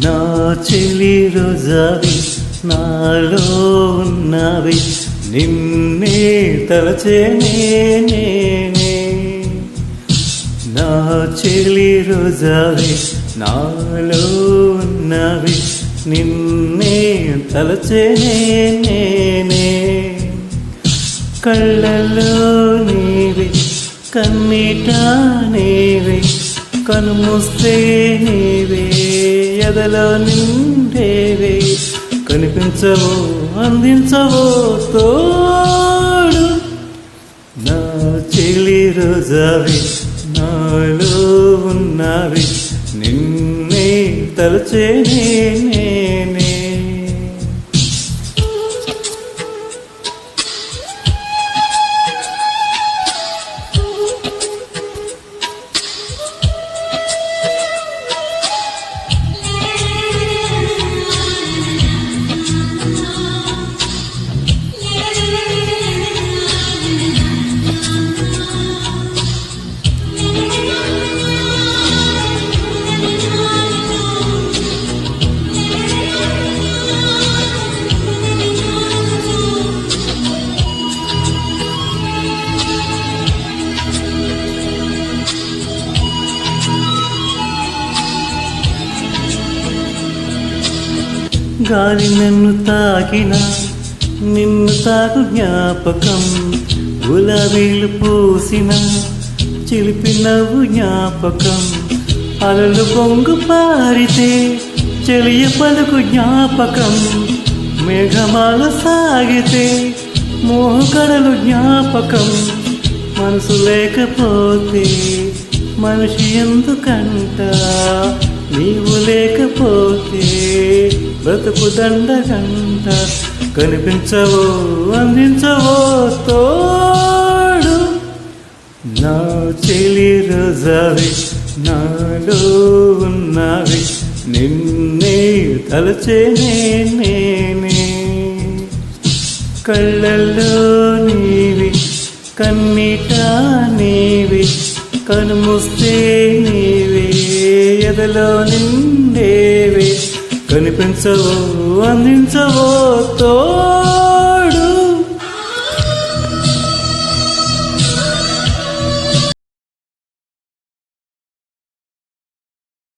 నా చెలి రోజావి నాలో ఉన్నవి నిన్నే తలచేనే నేనే. నా చెలి రోజావి నాలో ఉన్నవి నిన్నే తలచేనే నేనే. కళ్ళలో నీవే కన్నీట నీవే కనుమూస్తే నీవే ఎదలో నిండేవే. కనిపించవో అందించవో తోడు నా చెలి రోజావి నాలో ఉన్నవి నిన్నే తలచేనే నేనే. గాలి నన్ను తాకిన నిన్ను తాకు జ్ఞాపకం. గులాబీలు పూసిన చిలిపి నవ్వు జ్ఞాపకం. అలలు పొంగు పారితే చెలియ పలుకు జ్ఞాపకం. మేఘమాల సాగితే మోహకడలు జ్ఞాపకం. మనసు లేకపోతే మనిషి ఎందుకంట, నీవు లేకపోతే బ్రతుకు దండగంట. కనిపించవో అందించవో తోడు నా చెలి రోజావి నాలో ఉన్నవి నిన్నే తలచేనే నేనే. కళ్ళల్లో నీవి కన్నీట నీవి కనుమూస్తే నీవే ఎదలో నిండేవే. కనిపించవో అందించవో తో